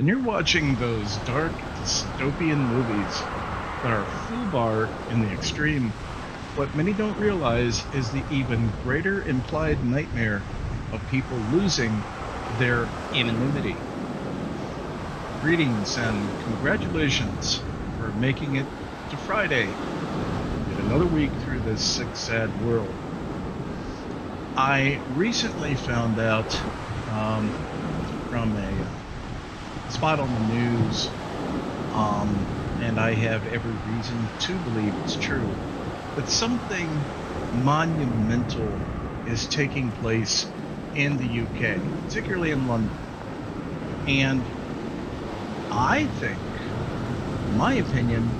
When you're watching those dark dystopian movies that are foobar in the extreme, what many don't realize is the even greater implied nightmare of people losing their anonymity. Greetings and congratulations for making it to Friday. Yet another week through this sick, sad world. I recently found out from a spot on the news, and I have every reason to believe it's true, that something monumental is taking place in the UK, particularly in London. And I think, in my opinion,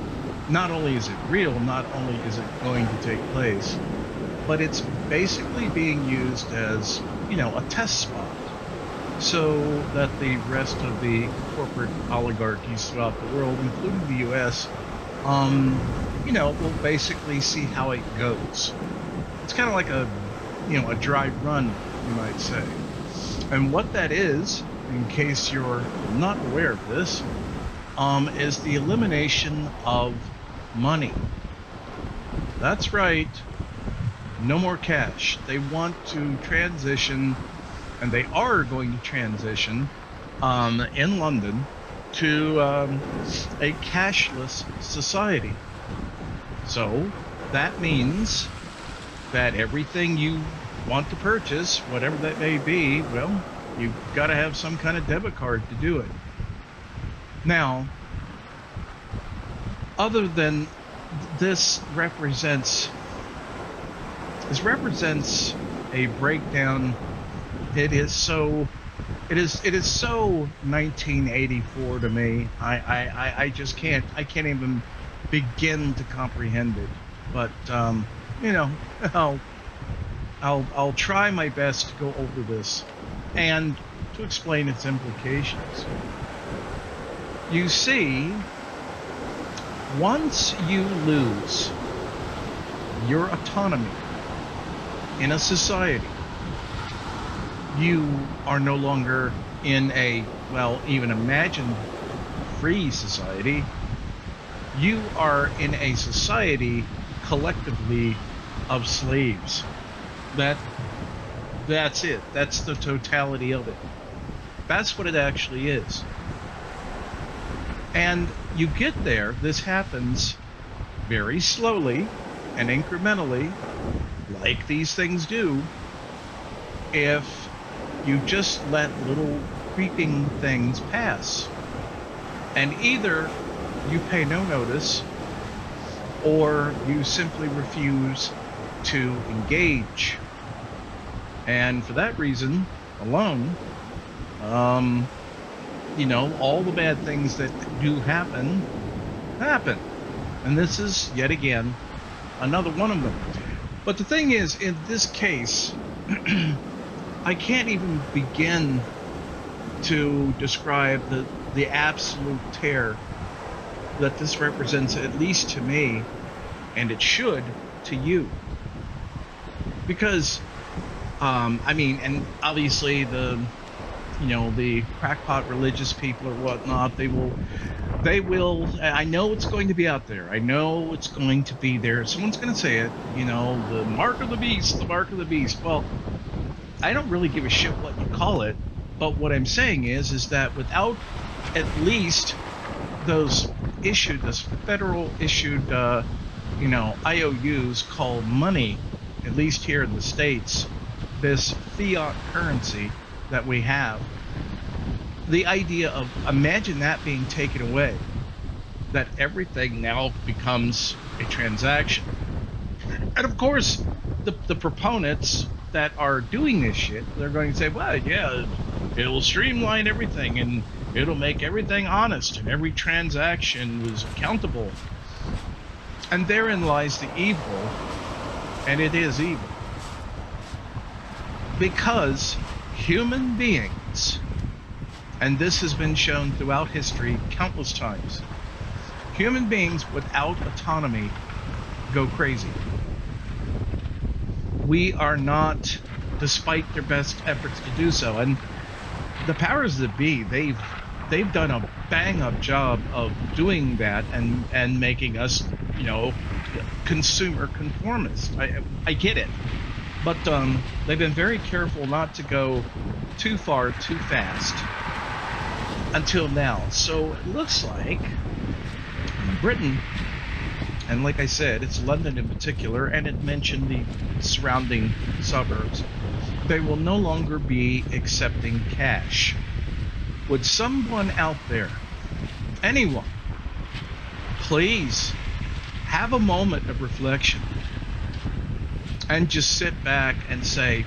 not only is it real, not only is it going to take place, but it's basically being used as, a test spot, so that the rest of the corporate oligarchies throughout the world, including the US, will basically see how it goes. It's kind of like a dry run, you might say. And what that is, in case you're not aware of this, is the elimination of money. That's right. No more cash. They want to transition, and they are going to transition in London to a cashless society. So that means that everything you want to purchase, whatever that may be, well, you've got to have some kind of debit card to do it. Now, other than this represents a breakdown. It is so 1984 to me. I just can't even begin to comprehend it. But I'll try my best to go over this and to explain its implications. You see, once you lose your autonomy in a society, you are no longer in a, even imagined free society. You are in a society collectively of slaves. That's it. That's the totality of it. That's what it actually is. And you get there, this happens very slowly and incrementally, like these things do, if you just let little creeping things pass. And either you pay no notice, or you simply refuse to engage. And for that reason alone, all the bad things that do happen. And this is, yet again, another one of them. But the thing is, in this case, I can't even begin to describe the absolute terror that this represents, at least to me, and it should to you. Because, and obviously the crackpot religious people or whatnot, they will, I know it's going to be out there. I know it's going to be there. Someone's going to say it, the mark of the beast, the mark of the beast. Well, I don't really give a shit what you call it, but what I'm saying is that without at least those federal issued, IOUs called money, at least here in the States, this fiat currency that we have, the idea of, imagine that being taken away, that everything now becomes a transaction. And of course, the proponents that are doing this shit, they're going to say, well, yeah, it'll streamline everything and it'll make everything honest and every transaction was accountable. And therein lies the evil, and it is evil. Because human beings, and this has been shown throughout history countless times, human beings without autonomy go crazy. We are not, despite their best efforts to do so, and the powers that be, they've they've done a bang-up job of doing that and making us, you know, consumer conformists. I get it, but they've been very careful not to go too far too fast until now. So it looks like in Britain, and like I said, it's London in particular, and it mentioned the surrounding suburbs, they will no longer be accepting cash. Would someone out there, anyone, please have a moment of reflection and just sit back and say,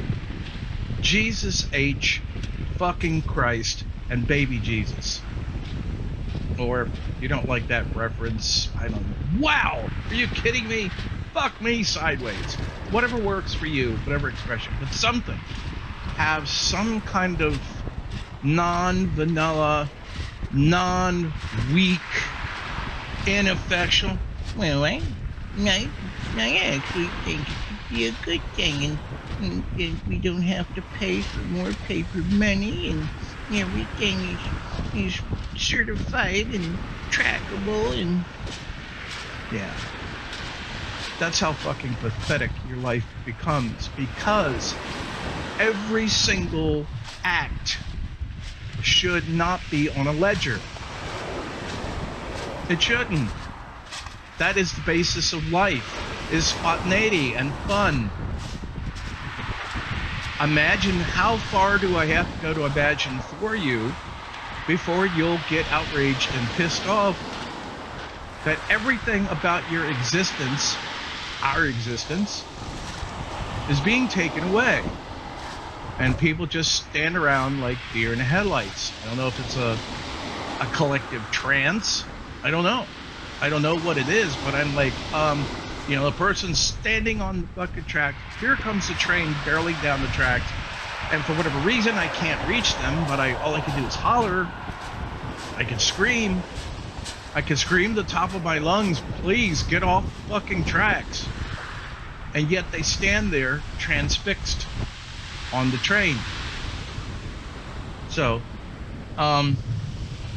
Jesus H. fucking Christ and baby Jesus. Or if you don't like that reference, I don't know. Wow! Are you kidding me? Fuck me sideways. Whatever works for you, whatever expression. But something. Have some kind of non-vanilla, non-weak, ineffectual. Well, I actually think it would be a good thing, and we don't have to pay for more paper money, and everything is certified and trackable, and yeah. That's how fucking pathetic your life becomes, because every single act should not be on a ledger. It shouldn't. That is the basis of life, is spontaneity and fun. Imagine how far do I have to go to imagine for you before you'll get outraged and pissed off that everything about your existence, our existence, is being taken away. And people just stand around like deer in the headlights. I don't know if it's a collective trance. I don't know. I don't know what it is, but I'm like, you know, the person's standing on the fucking track. Here comes the train barreling down the track, and for whatever reason, I can't reach them. But all I can do is holler. I can scream. I can scream the top of my lungs, please get off the fucking tracks. And yet they stand there transfixed on the train. So,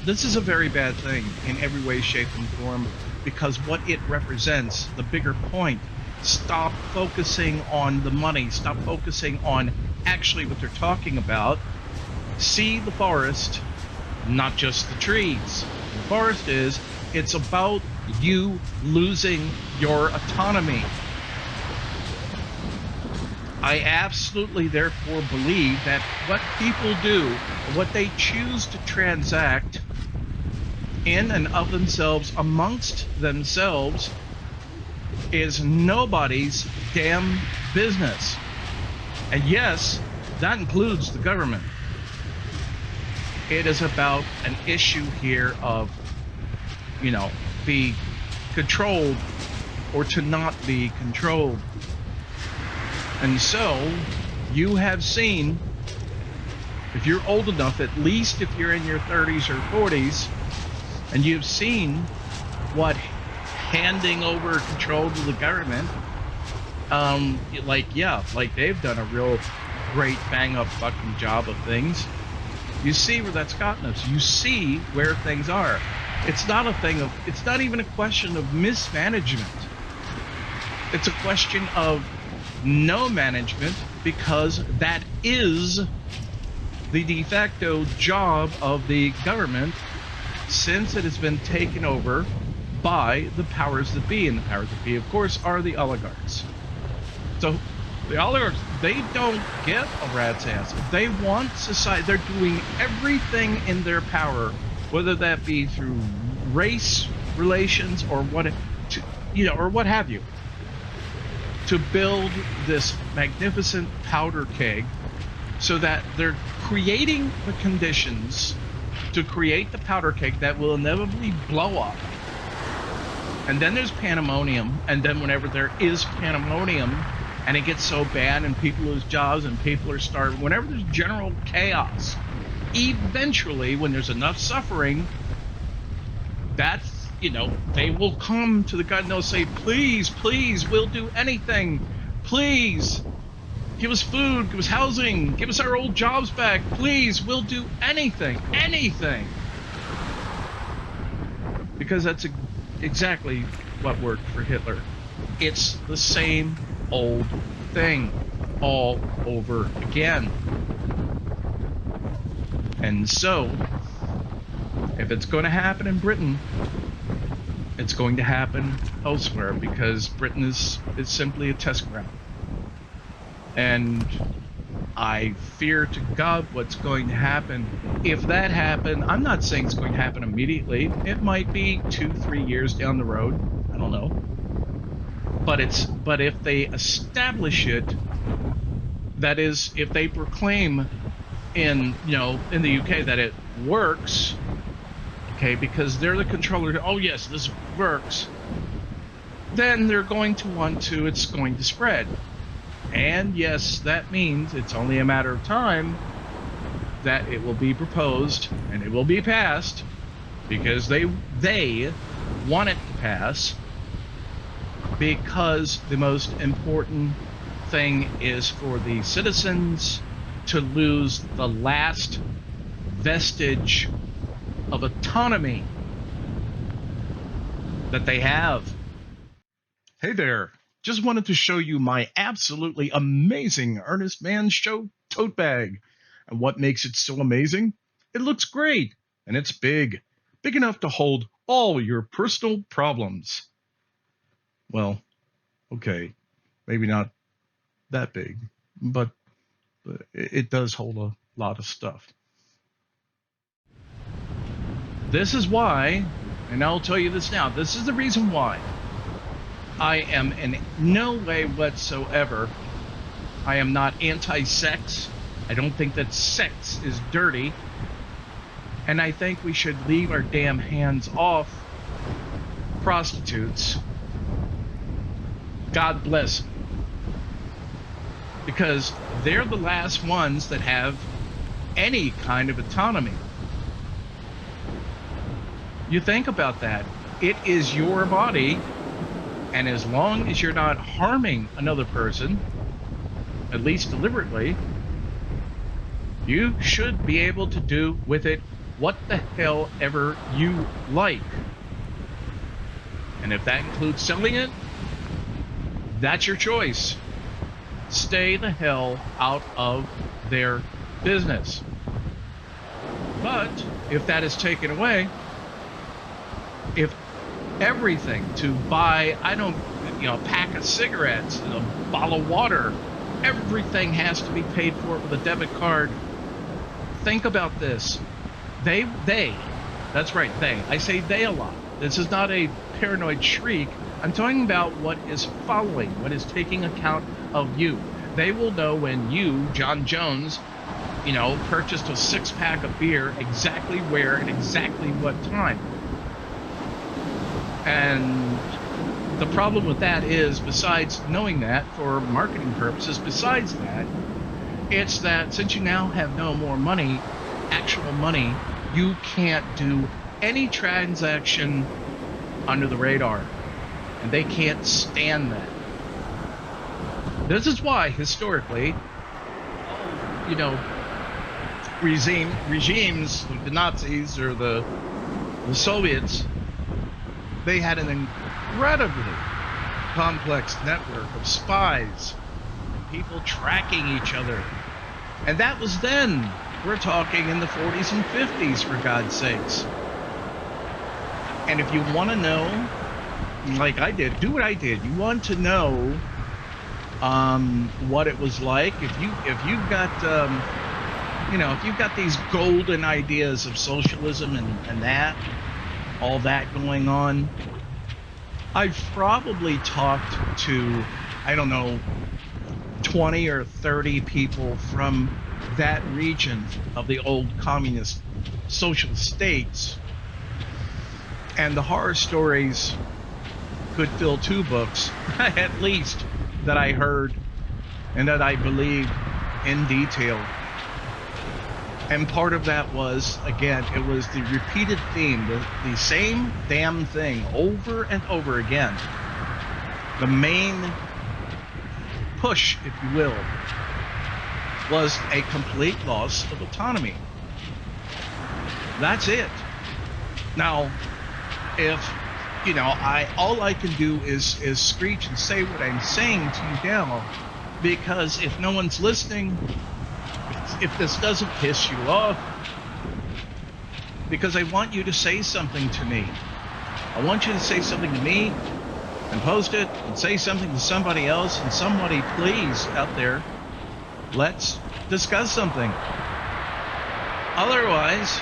this is a very bad thing in every way, shape, and form, because what it represents, the bigger point, stop focusing on the money, stop focusing on actually what they're talking about. See the forest, not just the trees. The forest it's about you losing your autonomy. I absolutely therefore believe that what people do, what they choose to transact in and of themselves, amongst themselves, is nobody's damn business. And yes, that includes the government. It is about an issue here of, you know, be controlled or to not be controlled. And so, you have seen, if you're old enough, at least if you're in your 30s or 40s, and you've seen what handing over control to the government, like they've done a real great bang-up fucking job of things. You see where that's gotten us. You see where things are. It's not even a question of mismanagement. It's a question of no management, because that is the de facto job of the government since it has been taken over by the powers that be. And the powers that be, of course, are the oligarchs. So the oligarchs, they don't give a rat's ass. They want society. They're doing everything in their power, whether that be through race relations or what have you, to build this magnificent powder keg, so that they're creating the conditions to create the powder keg that will inevitably blow up. And then there's pandemonium, and then whenever there is pandemonium and it gets so bad and people lose jobs and people are starving, whenever there's general chaos, eventually when there's enough suffering, that's, they will come to the God and they'll say, please, we'll do anything. Please, give us food, give us housing, give us our old jobs back. Please, we'll do anything. because that's exactly what worked for Hitler. It's the same old thing all over again. And so, if it's going to happen in Britain, it's going to happen elsewhere, because Britain is simply a test ground. And I fear to God what's going to happen. If that happened, I'm not saying it's going to happen immediately. It might be 2-3 years down the road. I don't know. But if they establish it, that is, if they proclaim in the UK that it works, okay, because they're the controller. Oh yes, this works. Then they're going to want to. It's going to spread. And yes, that means it's only a matter of time that it will be proposed and it will be passed, because they want it to pass, because the most important thing is for the citizens to lose the last vestige of autonomy that they have. Hey there. Just wanted to show you my absolutely amazing Earnest Mann show tote bag. And what makes it so amazing? It looks great, and it's big enough to hold all your personal problems. Well, okay, maybe not that big, but it does hold a lot of stuff. This is why, and I'll tell you this now, this is the reason why I am in no way whatsoever, I am not anti-sex. I don't think that sex is dirty. And I think we should leave our damn hands off prostitutes. God bless them. Because they're the last ones that have any kind of autonomy. You think about that. It is your body. And as long as you're not harming another person, at least deliberately, you should be able to do with it what the hell ever you like. And if that includes selling it, that's your choice. Stay the hell out of their business. But if that is taken away, if everything to buy, a pack of cigarettes and a bottle of water, everything has to be paid for with a debit card. Think about this. That's right, they. I say they a lot. This is not a paranoid shriek. I'm talking about what is following, what is taking account of you. They will know when you, John Jones, purchased a 6-pack of beer, exactly where and exactly what time. And the problem with that is, besides knowing that for marketing purposes, besides that, it's that since you now have no more money, actual money, you can't do any transaction under the radar. And they can't stand that. This is why, historically, regimes like the Nazis or the Soviets, they had an incredibly complex network of spies and people tracking each other. And that was then. We're talking in the 40s and 50s, for God's sakes. And if you want to know, like I did, do what I did. You want to know what it was like. If you've got these golden ideas of socialism and that, all that going on, I've probably talked to, 20 or 30 people from that region of the old communist socialist states. And the horror stories could fill 2 books, at least, that I heard and that I believed in detail. And part of that was, again, it was the repeated theme, the same damn thing over and over again. The main push, if you will, was a complete loss of autonomy. That's it. Now, if all I can do is screech and say what I'm saying to you now, because if no one's listening, if this doesn't piss you off, because I want you to say something to me. I want you to say something to me and post it and say something to somebody else, and somebody please out there, let's discuss something. Otherwise,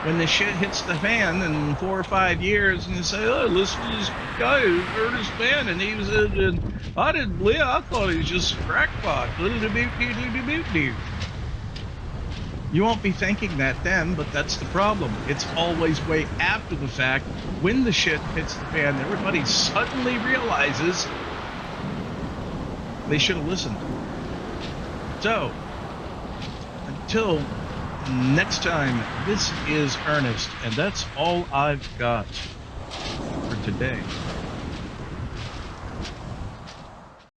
when the shit hits the fan in 4 or 5 years, and you say, "Oh, listen to this guy, Earnest Mann, and he was in, I didn't believe, I thought he was just a crackpot." You won't be thinking that then, but that's the problem. It's always way after the fact, when the shit hits the fan, everybody suddenly realizes they should have listened. So, until next time, this is Ernest, and that's all I've got for today.